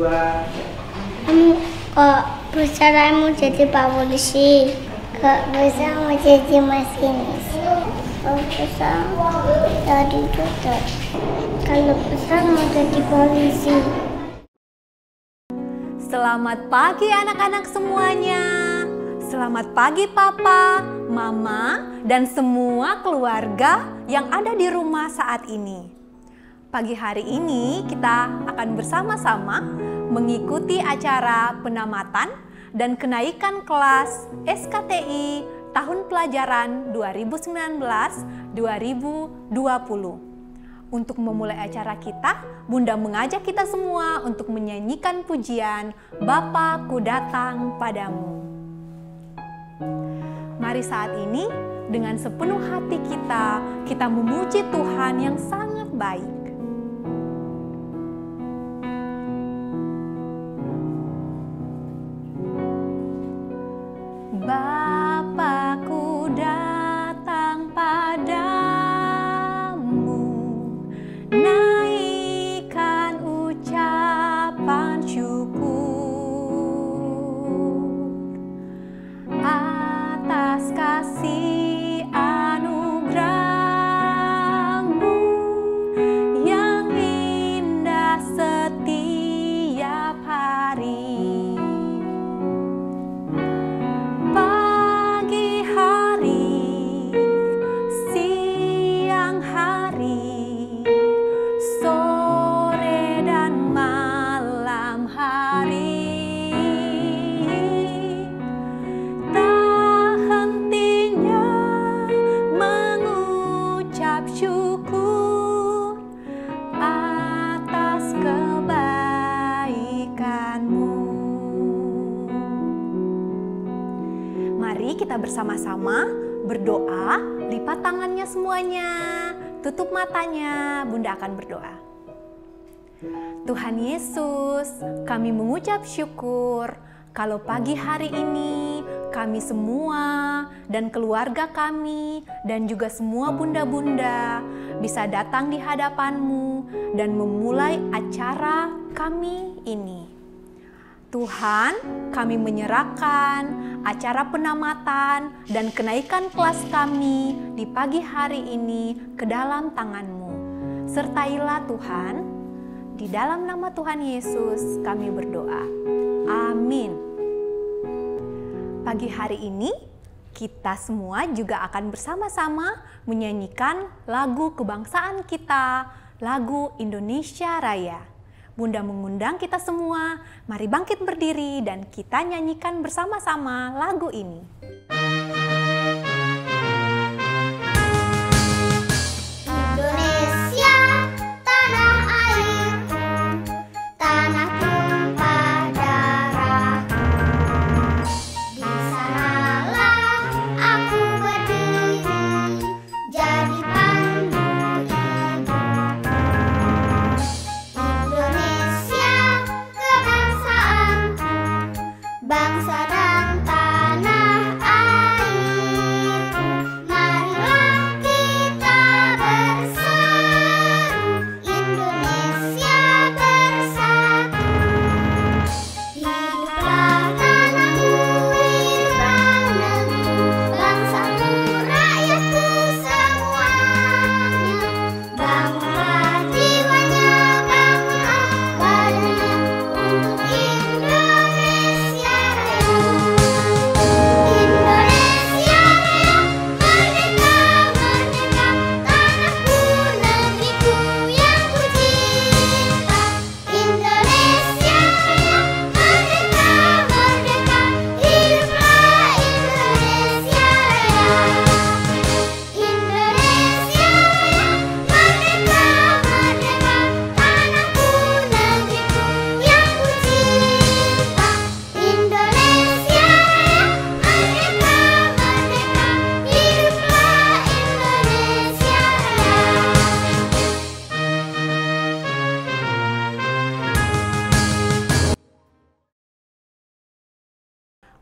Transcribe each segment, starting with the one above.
Kamu kok besar mau jadi Pak Polisi? Kok besar mau jadi masinis? Kok besar jadi dokter? Kalau besar mau jadi polisi. Selamat pagi anak-anak semuanya. Selamat pagi Papa, Mama, dan semua keluarga yang ada di rumah saat ini. Pagi hari ini kita akan bersama-sama mengikuti acara penamatan dan kenaikan kelas SKTI tahun pelajaran 2019-2020. Untuk memulai acara kita, Bunda mengajak kita semua untuk menyanyikan pujian Bapa Ku Datang Padamu. Mari saat ini dengan sepenuh hati kita memuji Tuhan yang sangat baik. Bapa-Ku datang padamu, naikkan ucapan syukur atas kasih anugerah-Mu yang indah setiap hari. Pagi hari, siang hari, sore dan malam hari, tak hentinya mengucap syukur atas kebaikan-Mu. Mari kita bersama-sama berdoa, lipat tangannya semuanya, tutup matanya, Bunda akan berdoa. Tuhan Yesus, kami mengucap syukur kalau pagi hari ini kami semua dan keluarga kami dan juga semua bunda-bunda bisa datang di hadapan-Mu dan memulai acara kami ini. Tuhan, kami menyerahkan acara penamatan dan kenaikan kelas kami di pagi hari ini ke dalam tangan-Mu. Sertailah Tuhan, di dalam nama Tuhan Yesus kami berdoa. Amin. Pagi hari ini kita semua juga akan bersama-sama menyanyikan lagu kebangsaan kita, lagu Indonesia Raya. Bunda mengundang kita semua, mari bangkit berdiri dan kita nyanyikan bersama-sama lagu ini. Indonesia, tanah airku, tanah tumpah darahku. Di sanalah aku berdiri, jadi pandu ibuku. Indonesia, kebangsaanku, bangsa dan tanah airku. Marilah kita berseru, Indonesia bersatu. Hiduplah tanahku, hiduplah negeriku, bangsaku, rakyatku semuanya. Bangunlah jiwanya, bangunlah badannya untuk Indonesia Raya. Indonesia Raya, merdeka, merdeka, tanahku, negeriku yang ku cinta. Indonesia Raya, merdeka, merdeka, hiduplah Indonesia Raya. Indonesia Raya, merdeka, merdeka, tanahku, negeriku yang ku cinta. Indonesia Raya, merdeka, merdeka, hiduplah Indonesia Raya.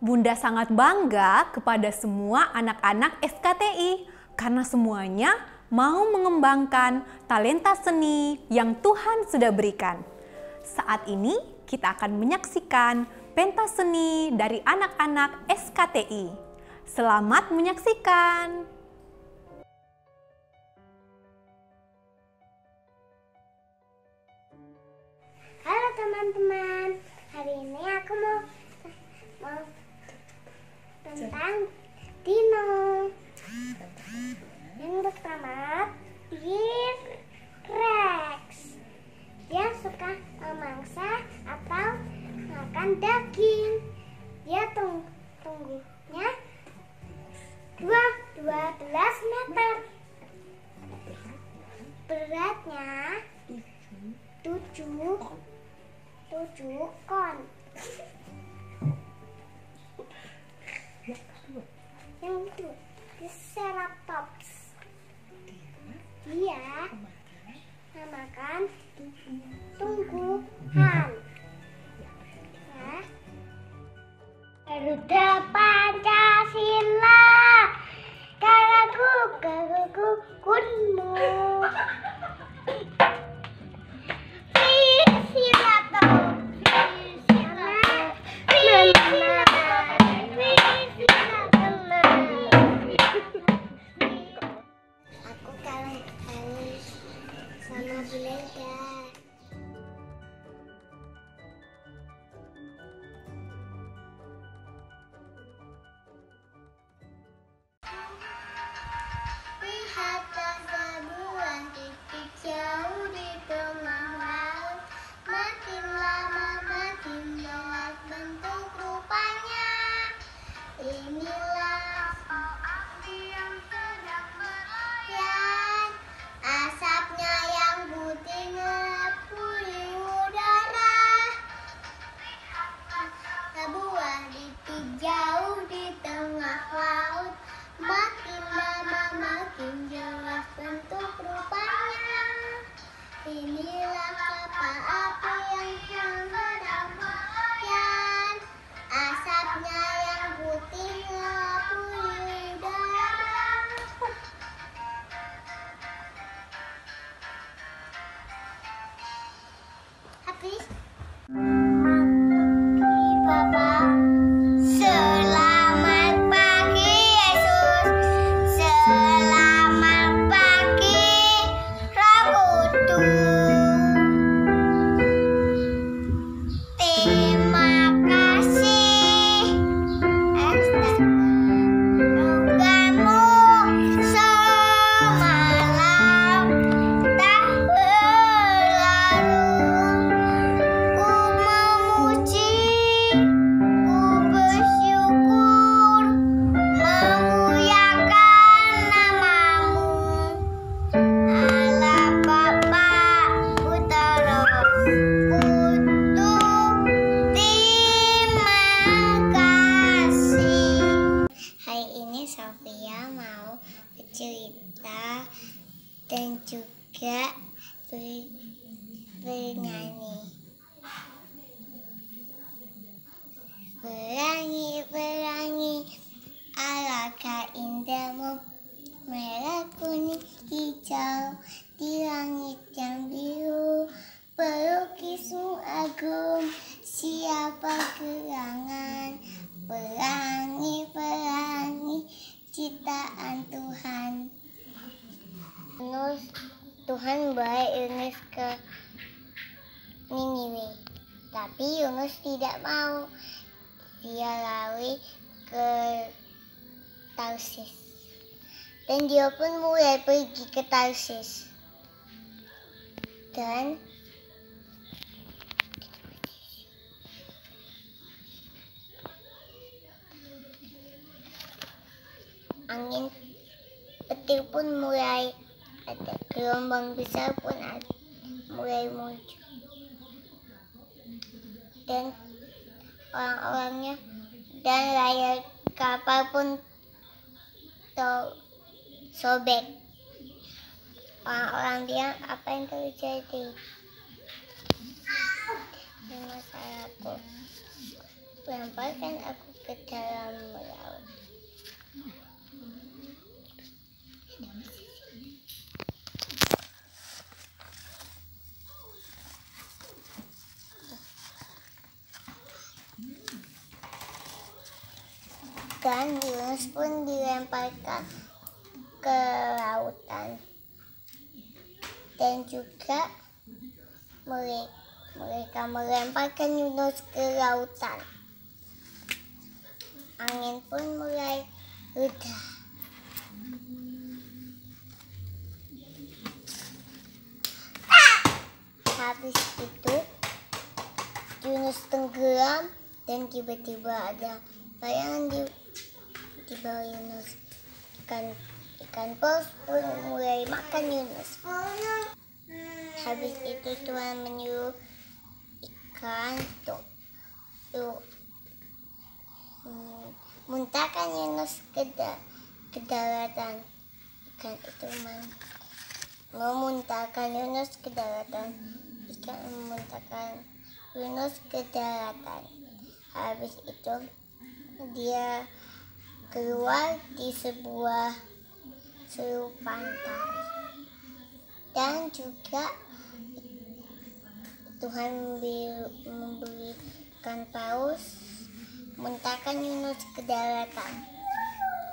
Bunda sangat bangga kepada semua anak-anak SKTI karena semuanya mau mengembangkan talenta seni yang Tuhan sudah berikan. Saat ini kita akan menyaksikan pentas seni dari anak-anak SKTI. Selamat menyaksikan! Halo teman-teman, hari ini aku mau tentang dino. Yang pertama, T-Rex. Dia suka memangsa atau makan daging. Dia tumbuhnya 12 meter. Beratnya 7 kon. Yang itu Triceratops. Dia memakan tumbuhan. Garuda Pancasila, garaku kunmu. Aku kalah sama Belinda. Lihat sebuah titik jauh di tengah laut. Makin lama makin gelap bentuk rupanya. Inilah kapal api yang sedang berlayar. Asapnya yang putih ngepuli udara. Sebuah titik jauh di tengah laut. Makin lama makin jelas bentuk rupanya. Inilah kapal api yang sedang berlayar. Asapnya yang putih ngepuli udara. Habis. Papa. Selamat pagi Yesus. Selamat pagi Roh Kudus. Terima kasih rogamu semalam tak berlalu. Ku memuji, ku bersyukur, memuliakan namamu. Allah Bapa, Putra, Kudus, terima kasih. Hari ini Sofia mau bercerita dan juga bernyanyi. Pelangi, pelangi, alangkah indahmu, merah, kuning, hijau, di langit yang biru. Pelukismu agung, siapa gerangan. Pelangi, pelangi, ciptaan Tuhan. Tuhan baik Yunus ke Niniwe, tapi Yunus tidak mau. Dia lari ke Tarsis, dan dia pun mulai pergi ke Tarsis. Dan angin petir pun mulai ada, gelombang besar pun mulai muncul, dan orang-orangnya dan layar kapal pun sobek. Orang-orang bilang, apa yang terjadi? Ini masalahku. Lemparkan aku ke dalam laut. Dan Yunus pun dilemparkan ke lautan. Dan juga mereka melemparkan Yunus ke lautan. Angin pun mulai reda. Habis itu Yunus tenggelam dan tiba-tiba ada bayangan di bawah Yunus. Ikan paus pun mulai makan Yunus. Habis itu Tuhan menyuruh ikan untuk muntahkan Yunus ke daratan. Ikan itu memuntahkan Yunus ke daratan. Ikan memuntahkan Yunus ke daratan. Habis itu dia keluar di sebuah pantai. Dan juga Tuhan memberikan paus muntahkan Yunus ke daratan.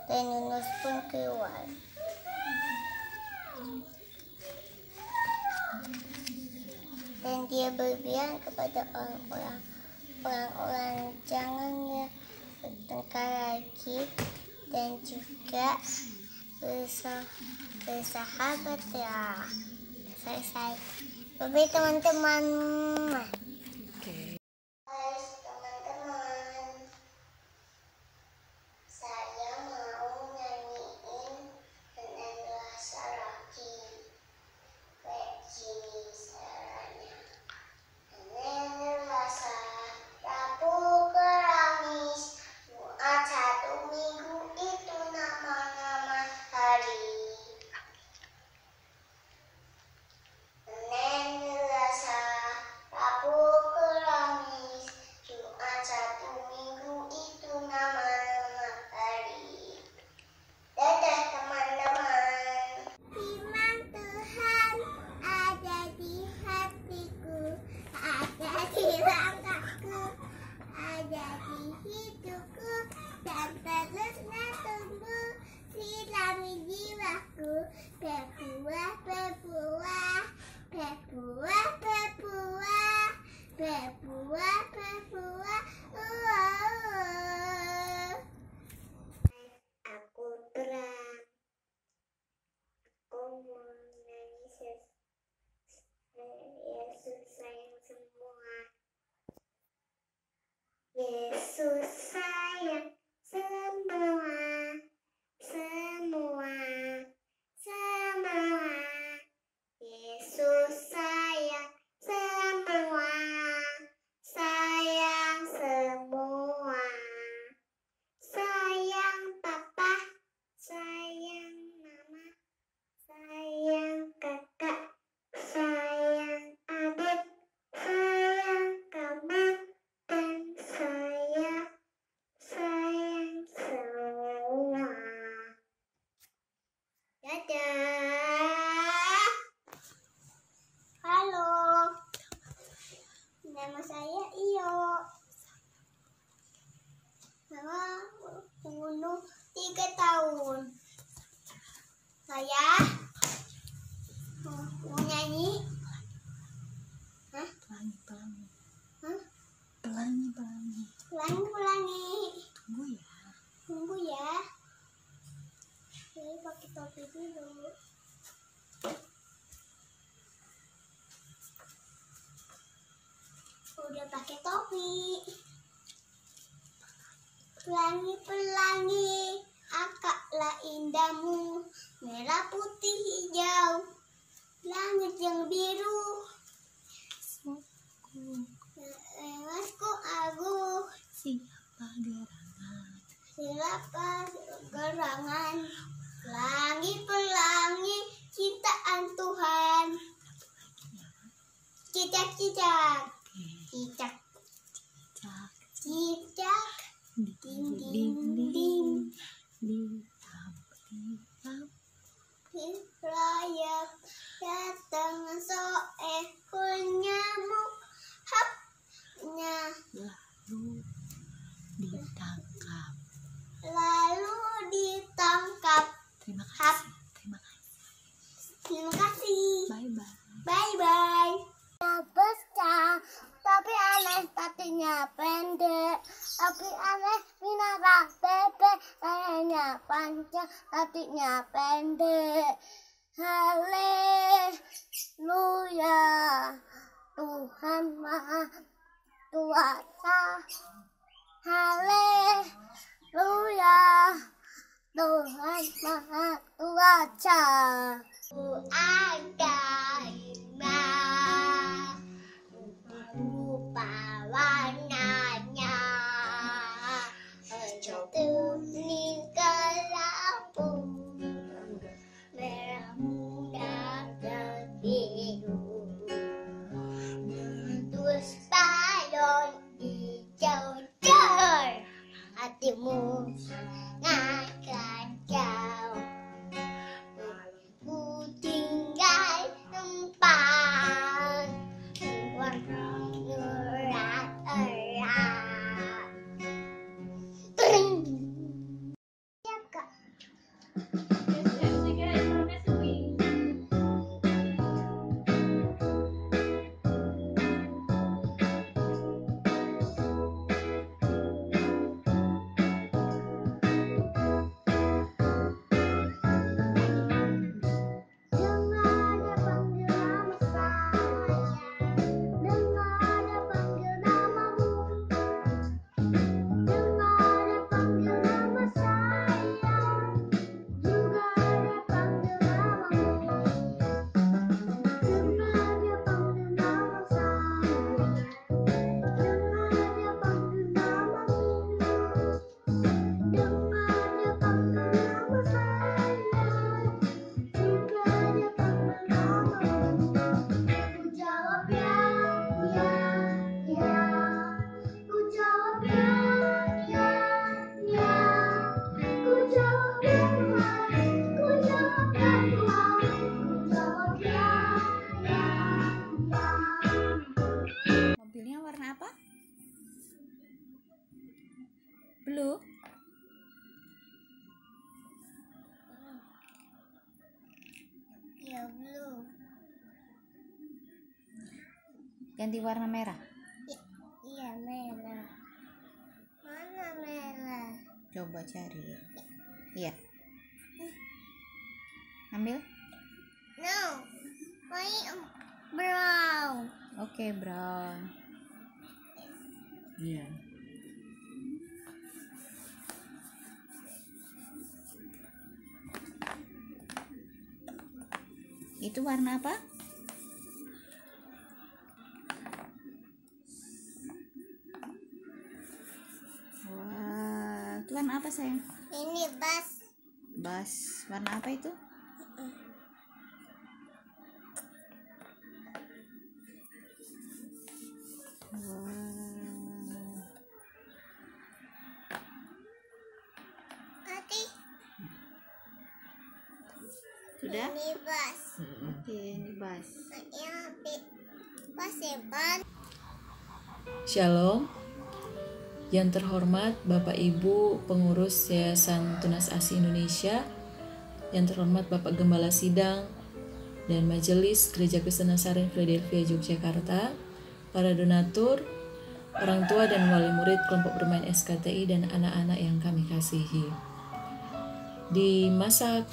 Dan Yunus pun keluar. Dan dia berbilang kepada orang-orang jangan bertengkar lagi dan juga bersahabat ya. Selesai. Bye teman-teman. Hai teman-teman, saya mau nyanyiin Nenen Rasa lagi. Kayak gini caranya. Nenen Rasa Rabu Kamis Jumat Sabtu Minggu itu nama-nama hari. Nenen Rasa Rabu Kamis Jumat Sabtu Minggu itu nama-nama hari. Dadah teman-teman. Firman Tuhan ada di hatiku, ada di langkahku, ada di hidupku, dan terusnya tumbuh sirami jiwaku. Berbuah, berbuah, berbuah, berbuah, berbuah, berbuah. Aku terang, aku mau nyanyi Yesus sayang semua. Yesus sayang semua, semua, semua. Yesus sayang semua, sayang semua. Sayang papa, sayang mama, sayang kakak, sayang adik, sayang kamu, dan saya sayang semua. Dadah. Halo, nama saya Iyo. Nama umur 3 tahun. Saya mau nyanyi. Hah? Pelangi. Hah? Pelangi. Pelangi. Tunggu ya. Tunggu ya. Saya pakai topi dulu. Udah pakai topi. Pelangi-pelangi, akaklah indahmu, merah putih hijau, langit yang biru. Lewatku agung, Siapa gerangan? siapa gerangan, pelangi-pelangi, ciptaan Tuhan. Cicak-cicak, cicak, Cak cicak, ding ding ding, rayap datang seekor nyamuk, hapnya lalu ditangkap. lehernya pendek, tapi aneh binatang bebek, lehernya panjang, kakinya pendek. Haleluya, Tuhan Maha Kuasa. Haleluya, Tuhan Maha Kuasa. Ku ada imam, rupa warnanya, kuning kelabu, merah muda dan biru, terus balon hijau jor, hatimu sangat jauh. Ku tinggal tempat warna erat-erat. Ya, Kak. Dengar dia panggil nama saya, dengar dia panggil namamu, dengar dia panggil nama saya, juga dia panggil namamu, dengar dia panggil nama saya, dengar dia panggil namamu, dengar dia panggil nama saya. Juga dia panggil namamu. Ku jawab ya, ya, ya. Ku jawab ya, ya, ya. Ku jawab ya Tuhan, ku jawab ya Tuhan. Ku jawab ya, ya, ya. Mobilnya warna apa? Blue. Ya belum. Ganti warna merah. Iya merah. Mana merah? Coba cari. Iya. Ambil. No, my brown. Oke, brown. Iya. Itu warna apa? Wah, itu warna apa sayang? Ini bas. Bas. Warna apa itu? Wah. Nanti Sudah? ini bas. Oke, ini bas. Ya, bas hebat. Shalom. Yang terhormat Bapak Ibu pengurus Yayasan Tunas Asi Indonesia, yang terhormat Bapak Gembala Sidang dan Majelis Gereja Kristen Nazaret Philadelphia Yogyakarta, para donatur, orang tua dan wali murid kelompok bermain SKTI dan anak-anak yang kami kasihi. Di masa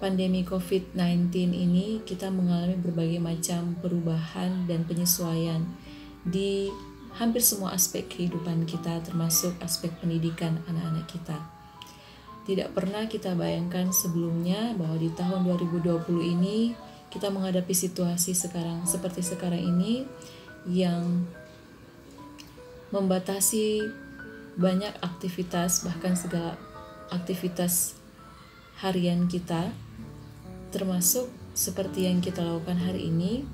pandemi COVID-19 ini kita mengalami berbagai macam perubahan dan penyesuaian di hampir semua aspek kehidupan kita, termasuk aspek pendidikan anak-anak kita. Tidak pernah kita bayangkan sebelumnya bahwa di tahun 2020 ini kita menghadapi situasi seperti sekarang ini yang membatasi banyak aktivitas, bahkan segala aktivitas harian kita, termasuk seperti yang kita lakukan hari ini,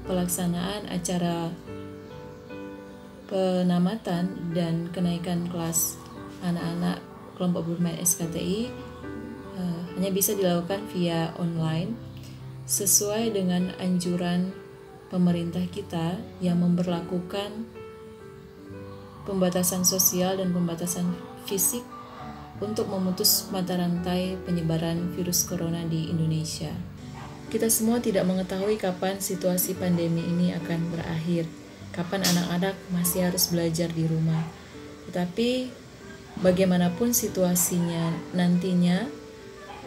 pelaksanaan acara penamatan dan kenaikan kelas anak-anak kelompok bermain SKTI hanya bisa dilakukan via online sesuai dengan anjuran pemerintah kita yang memberlakukan pembatasan sosial dan pembatasan fisik untuk memutus mata rantai penyebaran virus corona di Indonesia. Kita semua tidak mengetahui kapan situasi pandemi ini akan berakhir. kapan anak-anak masih harus belajar di rumah. Tetapi bagaimanapun situasinya nantinya,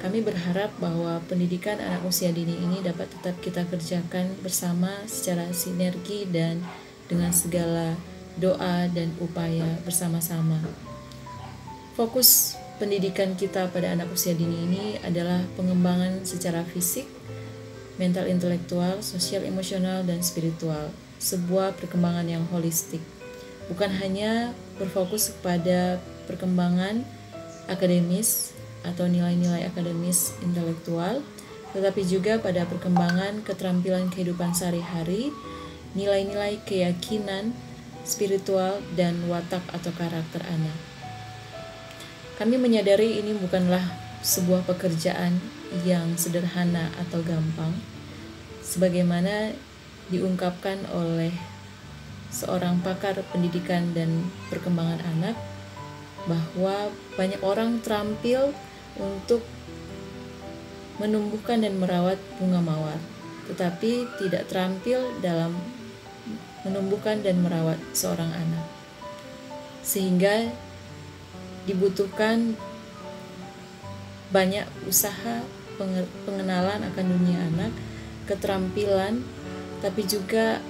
kami berharap bahwa pendidikan anak usia dini ini dapat tetap kita kerjakan bersama secara sinergi dan dengan segala doa dan upaya bersama-sama. Fokus pendidikan kita pada anak usia dini ini adalah pengembangan secara fisik, mental intelektual, sosial emosional, dan spiritual. Sebuah perkembangan yang holistik. Bukan hanya berfokus kepada perkembangan akademis atau nilai-nilai akademis intelektual, tetapi juga pada perkembangan keterampilan kehidupan sehari-hari, nilai-nilai keyakinan, spiritual, dan watak atau karakter anak. Kami menyadari ini bukanlah sebuah pekerjaan yang sederhana atau gampang, sebagaimana diungkapkan oleh seorang pakar pendidikan dan perkembangan anak, bahwa banyak orang terampil untuk menumbuhkan dan merawat bunga mawar, tetapi tidak terampil dalam menumbuhkan dan merawat seorang anak. Sehingga dibutuhkan banyak usaha pengenalan akan dunia anak, keterampilan, tapi juga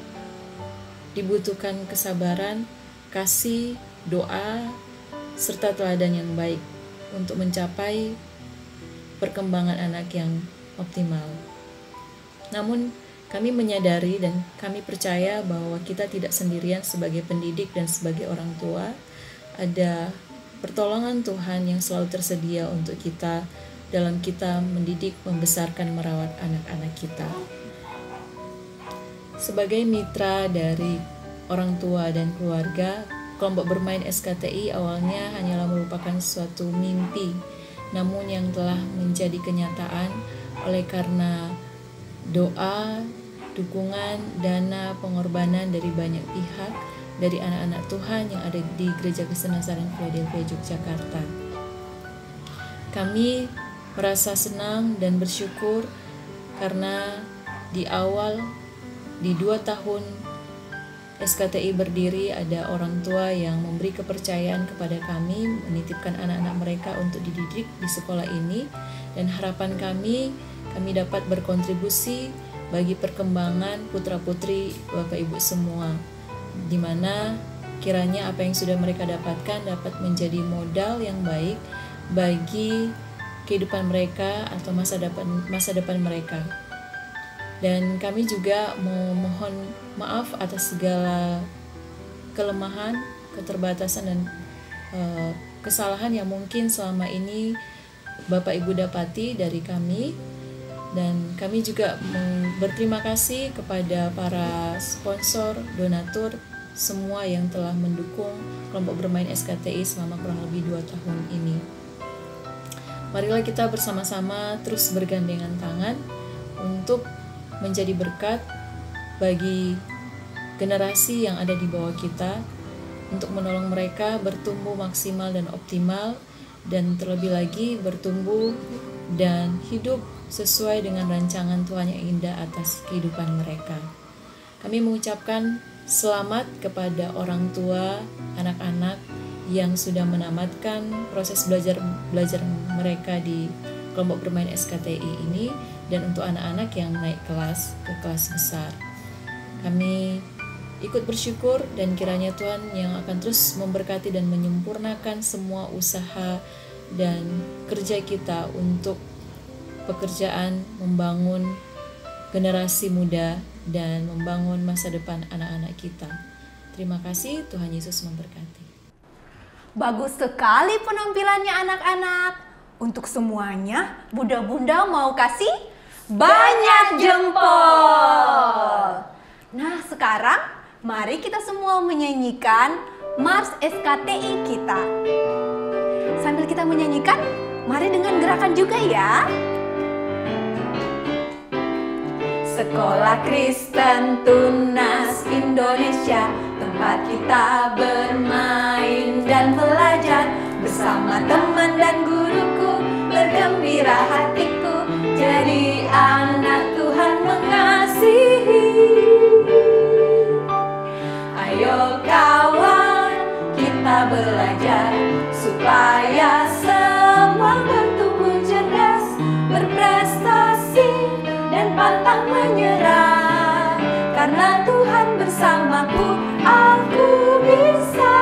dibutuhkan kesabaran, kasih, doa, serta teladan yang baik untuk mencapai perkembangan anak yang optimal. Namun, kami menyadari dan kami percaya bahwa kita tidak sendirian sebagai pendidik dan sebagai orang tua. Ada pertolongan Tuhan yang selalu tersedia untuk kita dalam kita mendidik, membesarkan, merawat anak-anak kita. Sebagai mitra dari orang tua dan keluarga, kelompok bermain SKTI awalnya hanyalah merupakan suatu mimpi, namun yang telah menjadi kenyataan oleh karena doa, dukungan, dana, pengorbanan dari banyak pihak, dari anak-anak Tuhan yang ada di Gereja Kristen Nazaret Philadelphia, Yogyakarta. Kami merasa senang dan bersyukur karena di awal, di 2 tahun SKTI berdiri, ada orang tua yang memberi kepercayaan kepada kami, menitipkan anak-anak mereka untuk dididik di sekolah ini, dan harapan kami dapat berkontribusi bagi perkembangan putra-putri Bapak Ibu semua, di mana kiranya apa yang sudah mereka dapatkan dapat menjadi modal yang baik bagi kehidupan mereka atau masa depan mereka. Dan kami juga mohon maaf atas segala kelemahan, keterbatasan, dan kesalahan yang mungkin selama ini Bapak Ibu dapati dari kami. Dan kami juga berterima kasih kepada para sponsor, donatur, semua yang telah mendukung kelompok bermain SKTI selama kurang lebih 2 tahun ini. Marilah kita bersama-sama terus bergandengan tangan untuk menjadi berkat bagi generasi yang ada di bawah kita, untuk menolong mereka bertumbuh maksimal dan optimal, dan terlebih lagi bertumbuh dan hidup sesuai dengan rancangan Tuhan yang indah atas kehidupan mereka. Kami mengucapkan selamat kepada orang tua anak-anak yang sudah menamatkan proses belajar mereka di kelompok bermain SKTI ini, dan untuk anak-anak yang naik kelas ke kelas besar. Kami ikut bersyukur dan kiranya Tuhan yang akan terus memberkati dan menyempurnakan semua usaha dan kerja kita untuk pekerjaan membangun generasi muda dan membangun masa depan anak-anak kita. Terima kasih, Tuhan Yesus memberkati. Bagus sekali penampilannya anak-anak. Untuk semuanya, bunda-bunda mau kasih banyak jempol. Nah, sekarang mari kita semua menyanyikan Mars SKTI kita. Sambil kita menyanyikan, mari dengan gerakan juga ya. Sekolah Kristen Tunas Indonesia, tempat kita bermain dan belajar. Bersama teman dan guruku, bergembira hatiku, jadi anak Tuhan mengasihi. Ayo kawan, kita belajar supaya semua bertumbuh cerdas, berprestasi dan pantang menyerah. Karena Tuhan bersamaku, aku bisa.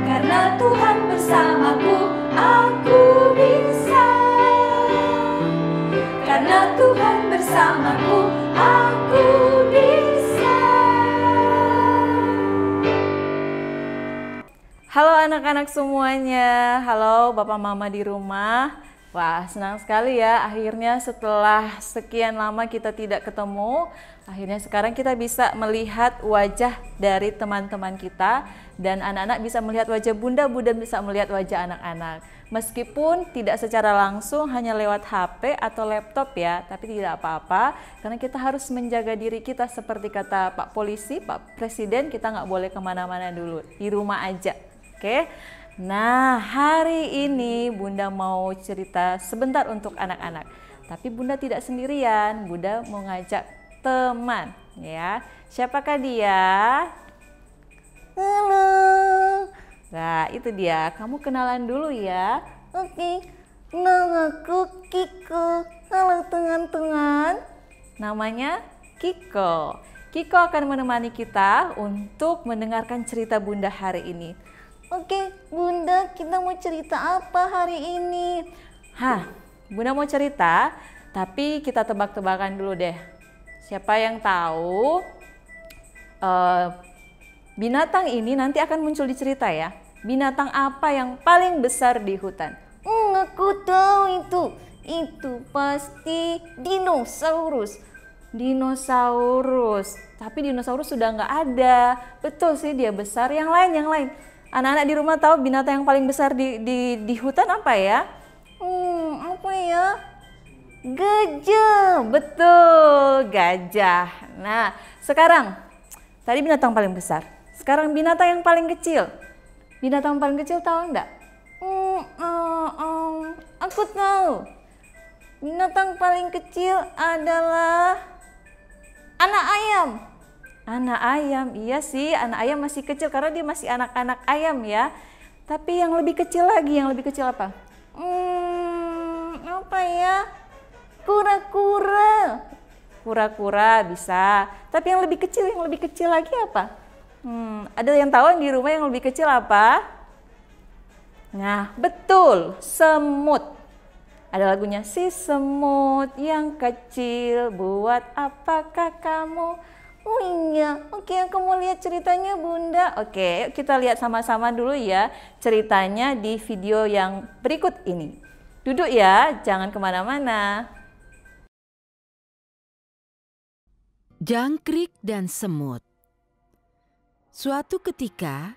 Karena Tuhan bersamaku, aku bisa. Karena Tuhan bersamaku, aku bisa. Halo anak-anak semuanya, halo Bapak Mama di rumah. Wah, senang sekali ya, akhirnya setelah sekian lama kita tidak ketemu, akhirnya sekarang kita bisa melihat wajah dari teman-teman kita, dan anak-anak bisa melihat wajah Bunda, Bunda bisa melihat wajah anak-anak. Meskipun tidak secara langsung, hanya lewat HP atau laptop ya, tapi tidak apa-apa, karena kita harus menjaga diri kita seperti kata Pak Polisi, Pak Presiden, kita nggak boleh kemana-mana dulu, di rumah aja, oke? Nah, hari ini Bunda mau cerita sebentar untuk anak-anak. Tapi Bunda tidak sendirian, Bunda mau ngajak teman ya. Siapakah dia? Halo. Nah, itu dia. Kamu kenalan dulu ya. Oke. Namaku Kiko. Halo teman-teman. Namanya Kiko. Kiko akan menemani kita untuk mendengarkan cerita Bunda hari ini. Oke, Bunda, kita mau cerita apa hari ini? Bunda mau cerita, tapi kita tebak-tebakan dulu deh. Siapa yang tahu binatang ini nanti akan muncul di cerita ya. Binatang apa yang paling besar di hutan? Aku tahu itu. Itu pasti dinosaurus. Dinosaurus. Tapi dinosaurus sudah nggak ada. Betul sih, dia besar. Yang lain. Anak-anak di rumah tahu binatang yang paling besar di hutan apa ya? Apa ya? Gajah, betul, gajah. Nah, sekarang tadi binatang paling besar. Sekarang binatang yang paling kecil. Binatang paling kecil tahu enggak? Aku tahu. Binatang paling kecil adalah anak ayam. Anak ayam, iya sih, anak ayam masih kecil karena dia masih anak-anak ayam ya. Tapi yang lebih kecil lagi, yang lebih kecil apa? Apa ya? Kura-kura. Kura-kura bisa. Tapi yang lebih kecil lagi apa? Ada yang tahu di rumah yang lebih kecil apa? Nah, betul, semut. Ada lagunya, si semut yang kecil, buat apakah kamu? Oh iya, oke, aku mau lihat ceritanya Bunda. Oke, yuk kita lihat sama-sama dulu ya ceritanya di video yang berikut ini. Duduk ya, jangan kemana-mana. Jangkrik dan semut. Suatu ketika,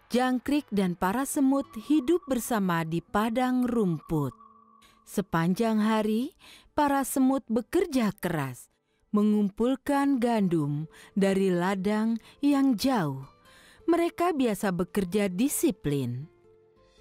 jangkrik dan para semut hidup bersama di padang rumput. Sepanjang hari, para semut bekerja keras mengumpulkan gandum dari ladang yang jauh. Mereka biasa bekerja disiplin.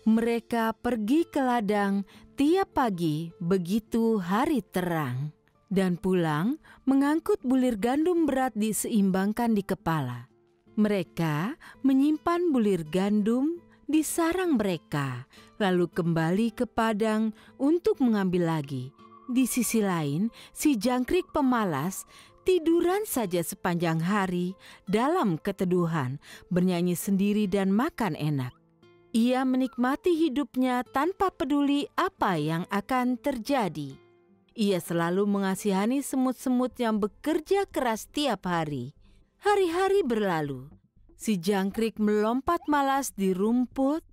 Mereka pergi ke ladang tiap pagi begitu hari terang dan pulang mengangkut bulir gandum berat diseimbangkan di kepala. Mereka menyimpan bulir gandum di sarang mereka, lalu kembali ke padang untuk mengambil lagi. Di sisi lain, si jangkrik pemalas tiduran saja sepanjang hari dalam keteduhan, bernyanyi sendiri dan makan enak. Ia menikmati hidupnya tanpa peduli apa yang akan terjadi. Ia selalu mengasihani semut-semut yang bekerja keras tiap hari. Hari-hari berlalu. Si jangkrik melompat malas di rumput,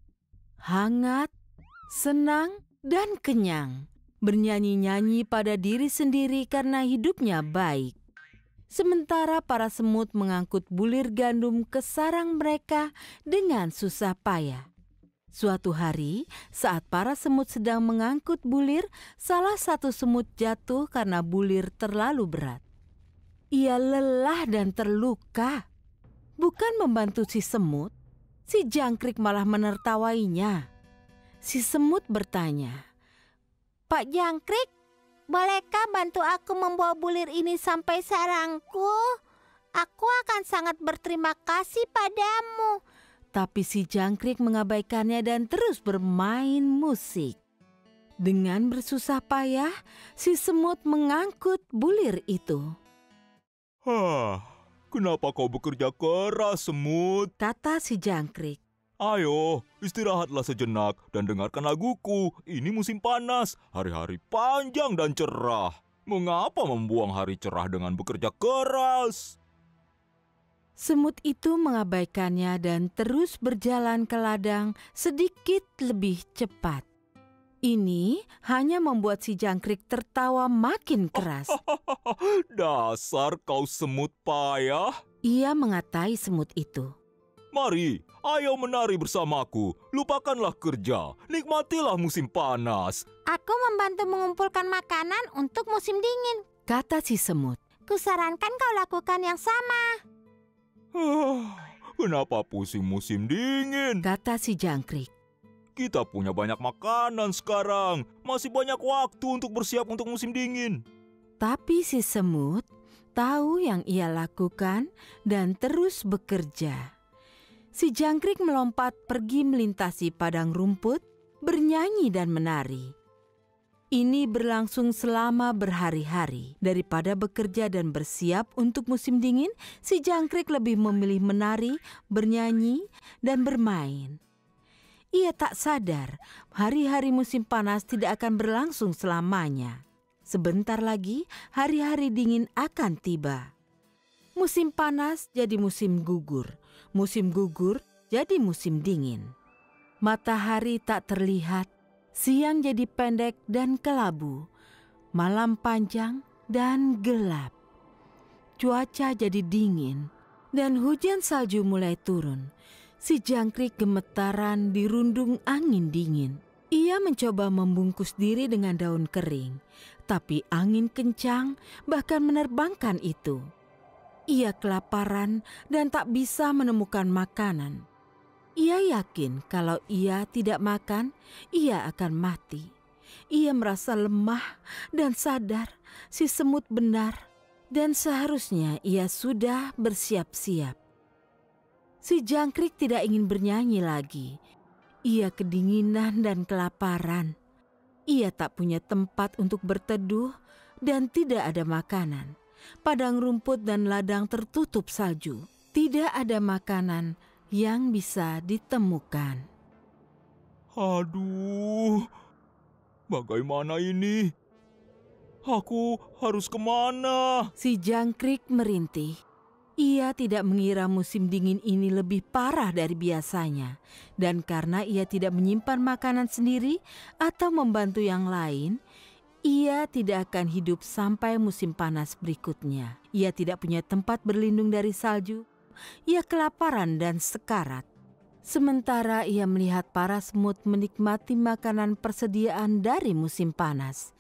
hangat, senang, dan kenyang. Bernyanyi-nyanyi pada diri sendiri karena hidupnya baik. Sementara para semut mengangkut bulir gandum ke sarang mereka dengan susah payah. Suatu hari, saat para semut sedang mengangkut bulir, salah satu semut jatuh karena bulir terlalu berat. Ia lelah dan terluka. Bukan membantu si semut, si jangkrik malah menertawainya. Si semut bertanya, "Pak Jangkrik, bolehkah bantu aku membawa bulir ini sampai sarangku? Aku akan akan sangat berterima kasih padamu. Tapi si jangkrik mengabaikannya dan terus bermain musik. Dengan bersusah payah, si semut mengangkut bulir itu. Kenapa kau bekerja keras, semut? Kata si jangkrik. Ayo, istirahatlah sejenak dan dengarkan laguku. Ini musim panas, hari-hari panjang dan cerah. Mengapa membuang hari cerah dengan bekerja keras? Semut itu mengabaikannya dan terus berjalan ke ladang sedikit lebih cepat. Ini hanya membuat si jangkrik tertawa makin keras. Dasar kau semut payah. Ia mengatai semut itu. Mari, ayo menari bersamaku. Lupakanlah kerja, nikmatilah musim panas. Aku membantu mengumpulkan makanan untuk musim dingin, kata si semut. Kusarankan kau lakukan yang sama. Kenapa pusing musim dingin? Kata si jangkrik. Kita punya banyak makanan sekarang. Masih banyak waktu untuk bersiap untuk musim dingin. Tapi si semut tahu yang ia lakukan dan terus bekerja. Si jangkrik melompat pergi melintasi padang rumput, bernyanyi dan menari. Ini berlangsung selama berhari-hari. Daripada bekerja dan bersiap untuk musim dingin, si jangkrik lebih memilih menari, bernyanyi, dan bermain. Ia tak sadar hari-hari musim panas tidak akan berlangsung selamanya. Sebentar lagi hari-hari dingin akan tiba. Musim panas jadi musim gugur jadi musim dingin. Matahari tak terlihat, siang jadi pendek dan kelabu, malam panjang dan gelap. Cuaca jadi dingin dan hujan salju mulai turun. Si jangkrik gemetaran dirundung angin dingin. Ia mencoba membungkus diri dengan daun kering, tapi angin kencang bahkan menerbangkan itu. Ia kelaparan dan tak bisa menemukan makanan. Ia yakin kalau ia tidak makan, ia akan mati. Ia merasa lemah dan sadar si semut benar dan seharusnya ia sudah bersiap-siap. Si jangkrik tidak ingin bernyanyi lagi. Ia kedinginan dan kelaparan. Ia tak punya tempat untuk berteduh dan tidak ada makanan. Padang rumput dan ladang tertutup salju. Tidak ada makanan yang bisa ditemukan. Aduh, bagaimana ini? Aku harus kemana? Si jangkrik merintih. Ia tidak mengira musim dingin ini lebih parah dari biasanya. Dan karena ia tidak menyimpan makanan sendiri atau membantu yang lain, ia tidak akan hidup sampai musim panas berikutnya. Ia tidak punya tempat berlindung dari salju. Ia kelaparan dan sekarat. Sementara ia melihat para semut menikmati makanan persediaan dari musim panas.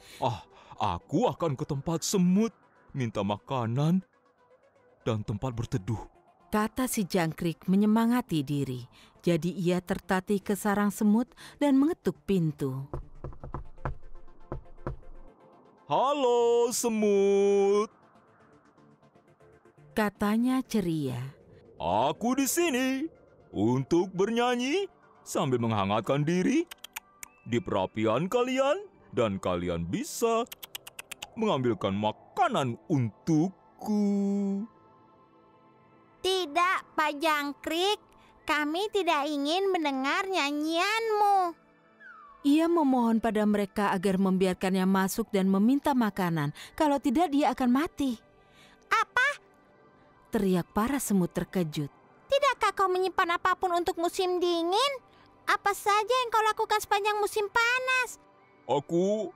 Aku akan ke tempat semut, minta makanan dan tempat berteduh, kata si jangkrik menyemangati diri. Jadi ia tertatih ke sarang semut dan mengetuk pintu. Halo semut, katanya ceria. Aku di sini untuk bernyanyi sambil menghangatkan diri di perapian kalian dan kalian bisa mengambilkan makanan untukku. Tidak, Pak Jangkrik. Kami tidak ingin mendengar nyanyianmu. Ia memohon pada mereka agar membiarkannya masuk dan meminta makanan. Kalau tidak, dia akan mati. Apa? Teriak para semut terkejut. Tidakkah kau menyimpan apapun untuk musim dingin? Apa saja yang kau lakukan sepanjang musim panas? Aku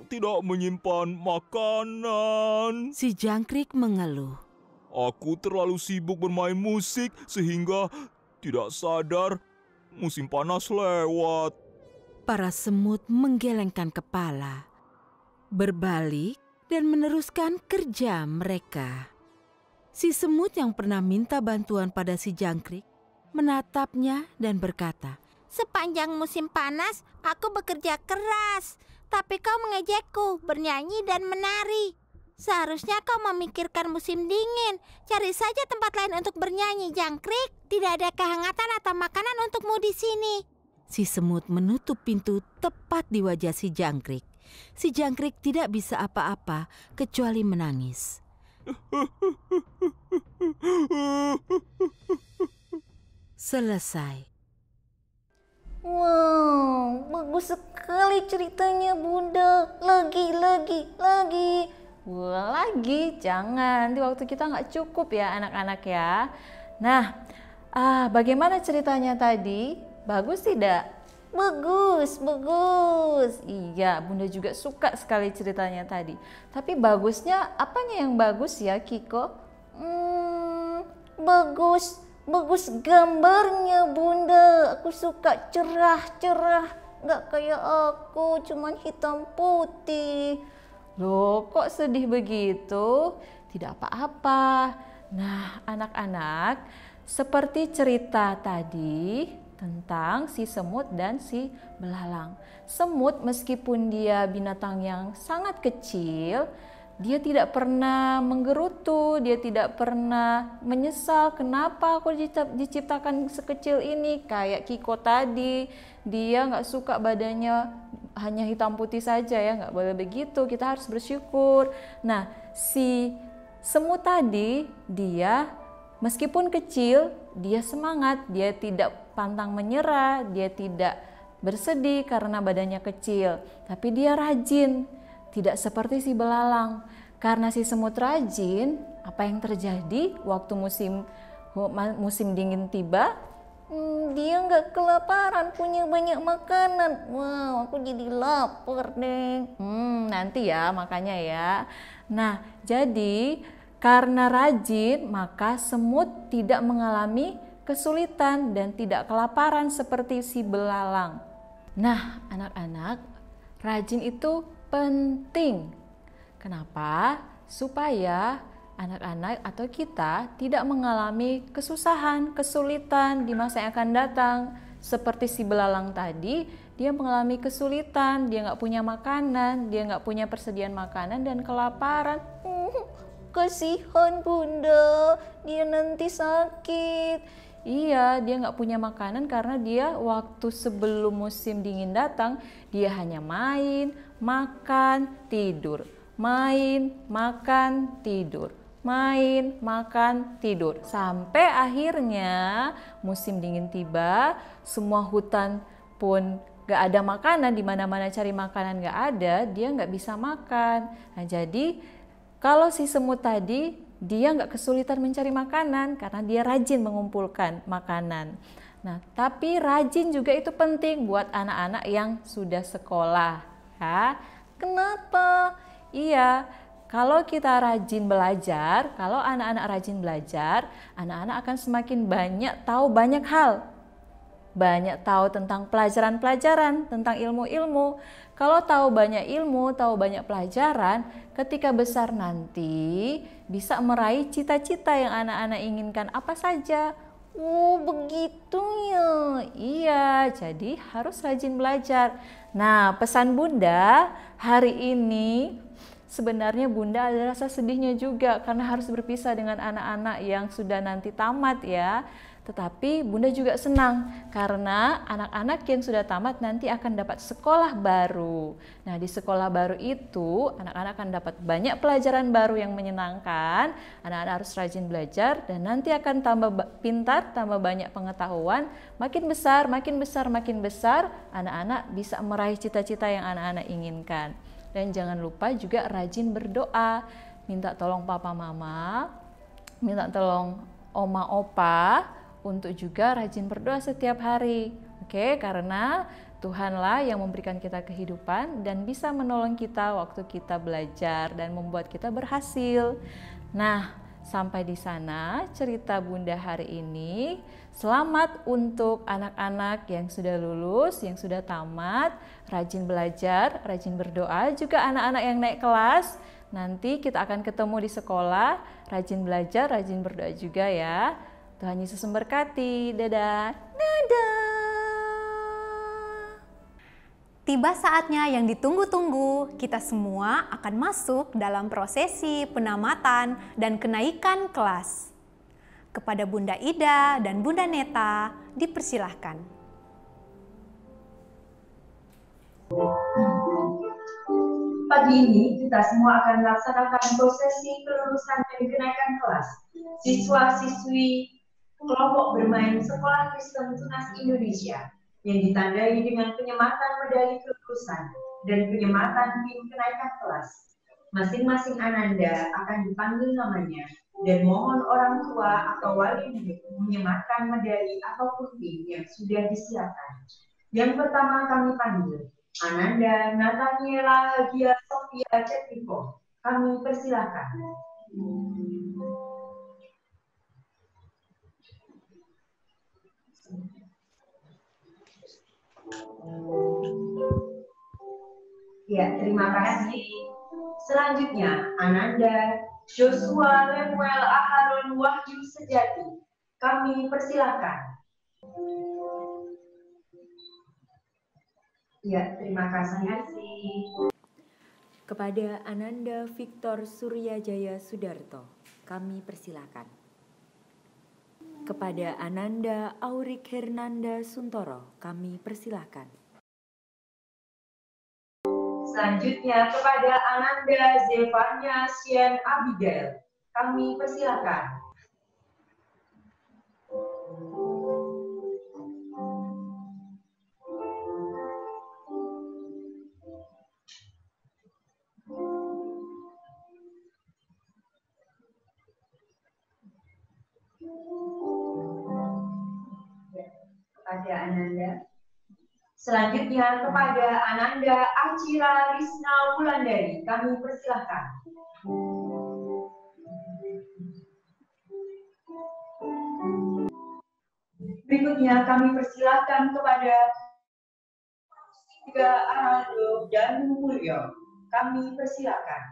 tidak menyimpan makanan. Si jangkrik mengeluh. Aku terlalu sibuk bermain musik sehingga tidak sadar musim panas lewat. Para semut menggelengkan kepala, berbalik dan meneruskan kerja mereka. Si semut yang pernah minta bantuan pada si jangkrik menatapnya dan berkata, "Sepanjang musim panas aku bekerja keras, tapi kau mengejekku bernyanyi dan menari. Seharusnya kau memikirkan musim dingin. Cari saja tempat lain untuk bernyanyi, Jangkrik. Tidak ada kehangatan atau makanan untukmu di sini. Si semut menutup pintu tepat di wajah si Jangkrik. Si Jangkrik tidak bisa apa-apa kecuali menangis. Selesai. Wow, bagus sekali ceritanya Bunda. Lagi. Wah, lagi, jangan. Di waktu kita nggak cukup ya anak-anak ya. Nah, bagaimana ceritanya tadi? Bagus tidak? Bagus. Iya, Bunda juga suka sekali ceritanya tadi. Tapi bagusnya, apanya yang bagus ya, Kiko? Bagus gambarnya Bunda. Aku suka cerah. Nggak kayak aku, cuman hitam putih. Loh, kok sedih begitu? Tidak apa-apa. Nah, anak-anak, seperti cerita tadi tentang si semut dan si belalang. Semut meskipun dia binatang yang sangat kecil, dia tidak pernah menggerutu, dia tidak pernah menyesal kenapa aku diciptakan sekecil ini. Kayak Kiko tadi, dia nggak suka badannya hanya hitam putih saja ya, nggak boleh begitu, kita harus bersyukur. Nah, si semut tadi, dia meskipun kecil, dia semangat, dia tidak pantang menyerah, dia tidak bersedih karena badannya kecil, tapi dia rajin. Tidak seperti si belalang. Karena si semut rajin, apa yang terjadi waktu musim dingin tiba? Dia nggak kelaparan, punya banyak makanan. Wow, aku jadi lapar deh. Nanti ya makanya ya. Nah, jadi karena rajin, maka semut tidak mengalami kesulitan dan tidak kelaparan seperti si belalang. Nah, anak-anak, rajin itu penting. Kenapa? Supaya anak-anak atau kita tidak mengalami kesusahan, kesulitan di masa yang akan datang. Seperti si belalang tadi, dia mengalami kesulitan, dia nggak punya makanan, dia nggak punya persediaan makanan dan kelaparan. Kasihan Bunda, dia nanti sakit. Iya, dia nggak punya makanan karena dia waktu sebelum musim dingin datang, dia hanya main, makan, tidur. Main, makan, tidur. Main, makan, tidur. Sampai akhirnya musim dingin tiba, semua hutan pun gak ada makanan, di mana-mana cari makanan gak ada, dia gak bisa makan. Nah, jadi kalau si semut tadi, dia gak kesulitan mencari makanan karena dia rajin mengumpulkan makanan. Nah, tapi rajin juga itu penting buat anak-anak yang sudah sekolah. Ya. Kenapa? Iya, kalau kita rajin belajar, kalau anak-anak rajin belajar, anak-anak akan semakin banyak tahu banyak hal. Banyak tahu tentang pelajaran-pelajaran, tentang ilmu-ilmu. Kalau tahu banyak ilmu, tahu banyak pelajaran, ketika besar nanti bisa meraih cita-cita yang anak-anak inginkan apa saja. Oh, begitu ya. Iya, jadi harus rajin belajar. Nah, pesan Bunda hari ini sebenarnya Bunda ada rasa sedihnya juga karena harus berpisah dengan anak-anak yang sudah nanti tamat ya. Tetapi Bunda juga senang karena anak-anak yang sudah tamat nanti akan dapat sekolah baru. Nah, di sekolah baru itu anak-anak akan dapat banyak pelajaran baru yang menyenangkan. Anak-anak harus rajin belajar dan nanti akan tambah pintar, tambah banyak pengetahuan. Makin besar, anak-anak bisa meraih cita-cita yang anak-anak inginkan. Dan jangan lupa juga rajin berdoa. Minta tolong papa mama, minta tolong oma opa, untuk juga rajin berdoa setiap hari. Oke, karena Tuhanlah yang memberikan kita kehidupan dan bisa menolong kita waktu kita belajar dan membuat kita berhasil. Nah, sampai di sana cerita Bunda hari ini. Selamat untuk anak-anak yang sudah lulus, yang sudah tamat, rajin belajar, rajin berdoa. Juga anak-anak yang naik kelas, nanti kita akan ketemu di sekolah, rajin belajar, rajin berdoa juga ya. Tuhan Yesus memberkati. Dadah. Dadah. Tiba saatnya yang ditunggu-tunggu, kita semua akan masuk dalam prosesi penamatan dan kenaikan kelas. Kepada Bunda Ida dan Bunda Neta, dipersilahkan. Pagi ini kita semua akan melaksanakan prosesi kelulusan dan kenaikan kelas siswa-siswi kelompok bermain Sekolah Kristen Tunas Indonesia yang ditandai dengan penyematan medali kelulusan dan penyematan PIN kenaikan kelas. Masing-masing ananda akan dipanggil namanya dan mohon orang tua atau wali murid menyematkan medali ataupun PIN yang sudah disiapkan. Yang pertama kami panggil Ananda Nathaniela Hagia Sophia Cetriko. Kami persilakan. Ya, terima kasih. Selanjutnya, Ananda Joshua Lemuel Aharon Wahyu Sejati. Kami persilakan. Ya, terima kasih. Kepada Ananda Victor Suryajaya Sudarto, kami persilakan. Kepada Ananda Aurik Hernanda Suntoro, kami persilakan. Selanjutnya kepada Ananda Zevanya Sien Abigail, kami persilakan. Kepada Ananda. Selanjutnya kepada Ananda Acira Risna Wulandari, kami persilahkan. Berikutnya kami persilahkan kepada Tiga Araldo dan Mulyo, kami persilahkan.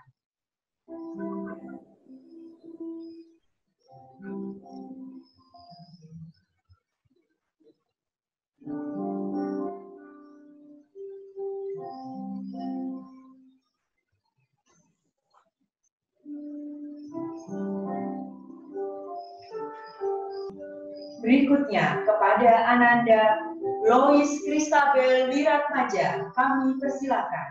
Berikutnya kepada Ananda Lois Kristabel Wiratmaja, kami persilakan.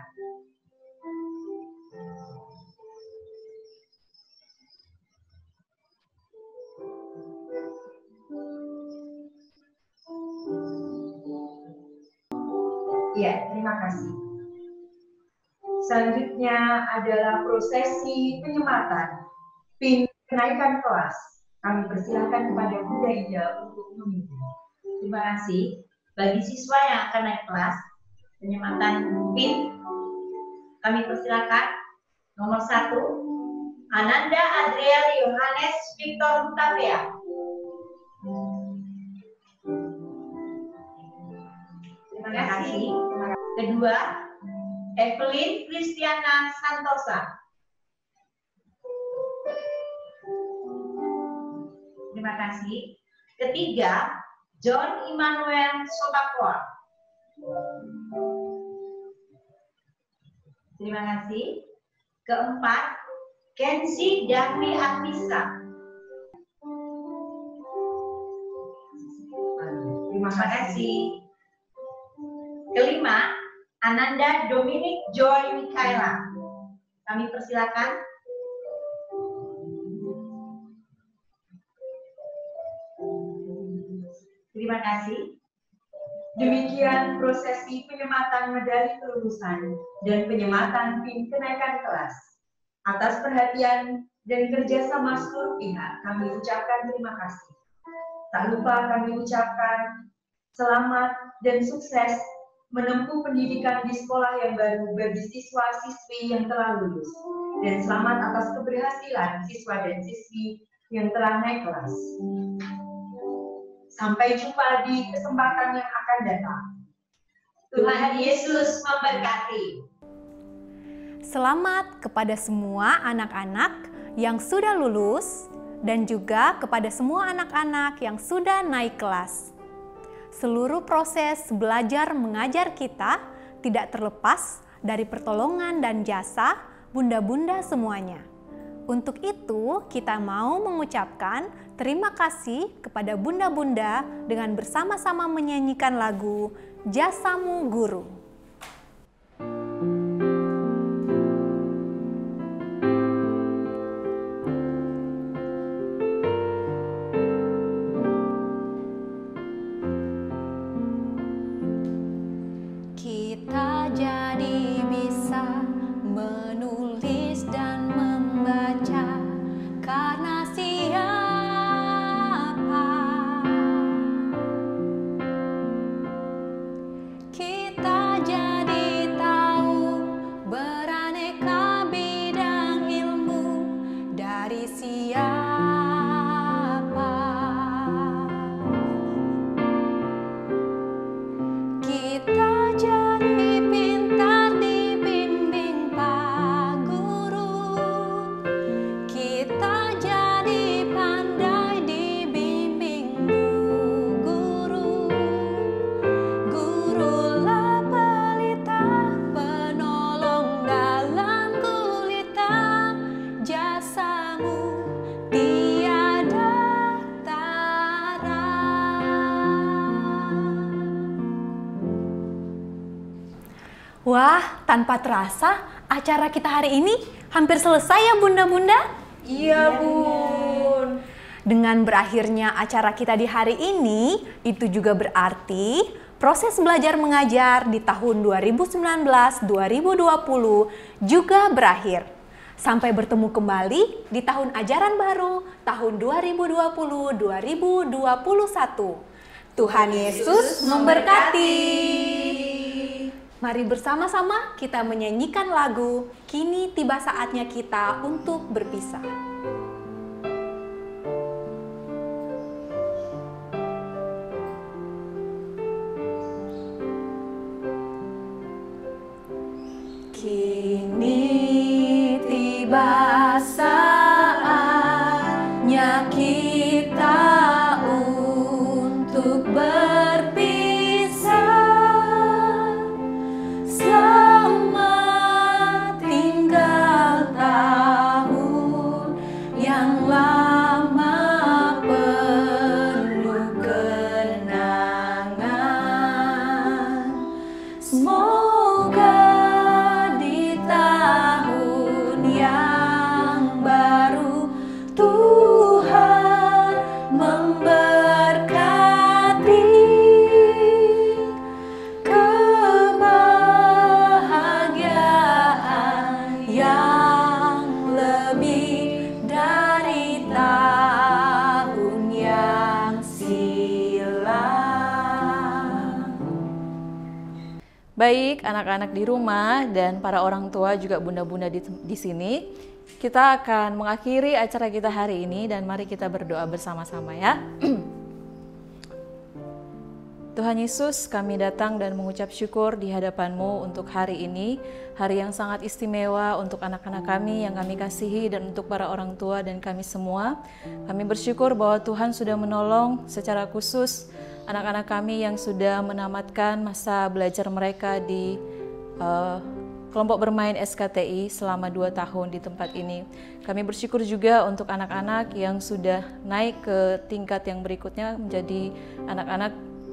Ya, terima kasih. Selanjutnya adalah prosesi penyematan PIN kenaikan kelas. Kami persilakan kepada Bunda Ida untuk memimpin. Terima kasih. Bagi siswa yang akan naik kelas, penyematan PIN, kami persilakan. Nomor 1, Ananda Adriel Yohanes Victor Hutapea. Terima kasih. Kedua, Evelyn Kristiana Santosa. Terima kasih. Ketiga, John Immanuel Sotakwa. Terima kasih. Keempat, Kenzi Dahmi Anissa. Terima kasih. Kelima, Ananda Dominic Joy Mikaela. Kami persilakan. Terima kasih. Demikian prosesi penyematan medali kelulusan dan penyematan PIN kenaikan kelas. Atas perhatian dan kerjasama seluruh pihak, kami ucapkan terima kasih. Tak lupa kami ucapkan selamat dan sukses menempuh pendidikan di sekolah yang baru bagi siswa-siswi yang telah lulus. Dan selamat atas keberhasilan siswa dan siswi yang telah naik kelas. Sampai jumpa di kesempatan yang akan datang. Tuhan Yesus memberkati. Selamat kepada semua anak-anak yang sudah lulus dan juga kepada semua anak-anak yang sudah naik kelas. Seluruh proses belajar mengajar kita tidak terlepas dari pertolongan dan jasa bunda-bunda semuanya. Untuk itu, kita mau mengucapkan terima kasih kepada bunda-bunda dengan bersama-sama menyanyikan lagu Jasamu Guru. Kita jadi bisa menulis dan membaca karena siapa? Kita jadi tahu beraneka bidang ilmu dari siapa? Kita jadi pintar dibimbing Pak Guru. Kita jadi pandai dibimbing Bu Guru. Gurulah pelita, penolong dalam gulita. Jasamu tiada tara. Wah, tanpa terasa acara kita hari ini hampir selesai ya bunda-bunda? Iya, Bun. Dengan berakhirnya acara kita di hari ini, itu juga berarti proses belajar mengajar di tahun 2019-2020 juga berakhir. Sampai bertemu kembali di tahun ajaran baru tahun 2020-2021. Tuhan Yesus memberkati. Mari bersama-sama kita menyanyikan lagu Kini Tiba Saatnya Kita Untuk Berpisah. Kini tiba saatnya kita untuk berpisah. Selamat tinggal tahun yang lama penuh kenangan. Semoga di tahun yang baru Tuhan memberkati kebahagiaan yang lebih dari tahun yang silam. Baik, anak-anak di rumah dan para orang tua juga bunda-bunda di sini, kita akan mengakhiri acara kita hari ini dan mari kita berdoa bersama-sama ya. Tuhan Yesus, kami datang dan mengucap syukur di hadapan-Mu untuk hari ini, hari yang sangat istimewa untuk anak-anak kami yang kami kasihi dan untuk para orang tua dan kami semua. Kami bersyukur bahwa Tuhan sudah menolong secara khusus anak-anak kami yang sudah menamatkan masa belajar mereka di kelompok bermain SKTI selama 2 tahun di tempat ini. Kami bersyukur juga untuk anak-anak yang sudah naik ke tingkat yang berikutnya menjadi anak-anak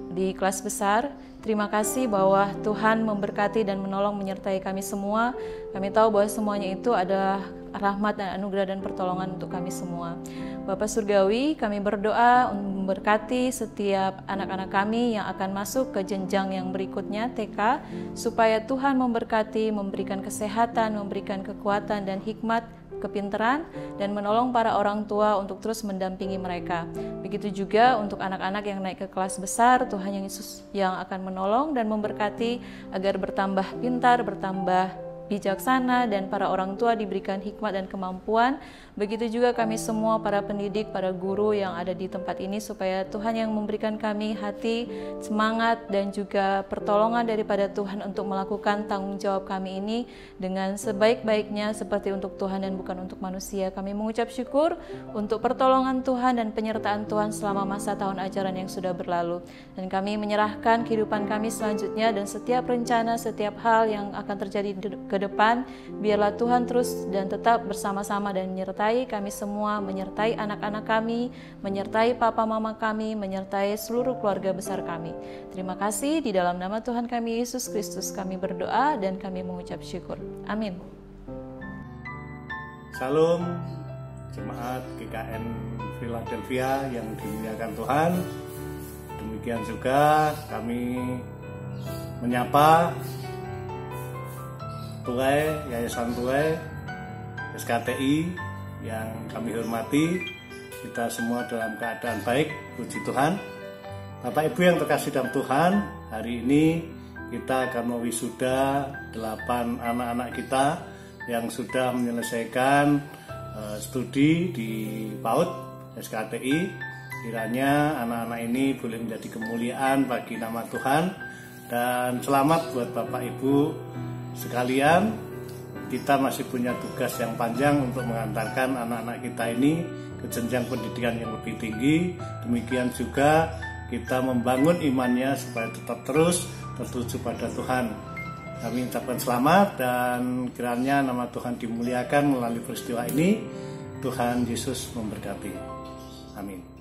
di kelas besar. Terima kasih bahwa Tuhan memberkati dan menolong menyertai kami semua. Kami tahu bahwa semuanya itu adalah rahmat dan anugerah dan pertolongan untuk kami semua. Bapa Surgawi, kami berdoa memberkati setiap anak-anak kami yang akan masuk ke jenjang yang berikutnya TK, supaya Tuhan memberkati, memberikan kesehatan, memberikan kekuatan dan hikmat, kepintaran, dan menolong para orang tua untuk terus mendampingi mereka. Begitu juga untuk anak-anak yang naik ke kelas besar, Tuhan Yesus yang akan menolong dan memberkati agar bertambah pintar, bertambah bijaksana dan para orang tua diberikan hikmat dan kemampuan. Begitu juga kami semua para pendidik, para guru yang ada di tempat ini, supaya Tuhan yang memberikan kami hati, semangat dan juga pertolongan daripada Tuhan untuk melakukan tanggung jawab kami ini dengan sebaik-baiknya seperti untuk Tuhan dan bukan untuk manusia. Kami mengucap syukur untuk pertolongan Tuhan dan penyertaan Tuhan selama masa tahun ajaran yang sudah berlalu. Dan kami menyerahkan kehidupan kami selanjutnya dan setiap rencana, setiap hal yang akan terjadi ke depan, biarlah Tuhan terus dan tetap bersama-sama dan menyertai kami semua, menyertai anak-anak kami, menyertai papa mama kami, menyertai seluruh keluarga besar kami. Terima kasih, di dalam nama Tuhan kami Yesus Kristus kami berdoa dan kami mengucap syukur. Amin. Salam Jemaat GKN Philadelphia yang dimuliakan Tuhan. Demikian juga kami menyapa Tuai, Yayasan Tuai, SKTI yang kami hormati. Kita semua dalam keadaan baik, puji Tuhan. Bapak Ibu yang terkasih dalam Tuhan, hari ini kita akan mewisuda 8 anak-anak kita yang sudah menyelesaikan studi di PAUD SKTI. Kiranya anak-anak ini boleh menjadi kemuliaan bagi nama Tuhan, dan selamat buat Bapak Ibu sekalian. Kita masih punya tugas yang panjang untuk mengantarkan anak-anak kita ini ke jenjang pendidikan yang lebih tinggi. Demikian juga kita membangun imannya supaya tetap terus tertuju pada Tuhan. Kami ucapkan selamat dan kiranya nama Tuhan dimuliakan melalui peristiwa ini. Tuhan Yesus memberkati. Amin.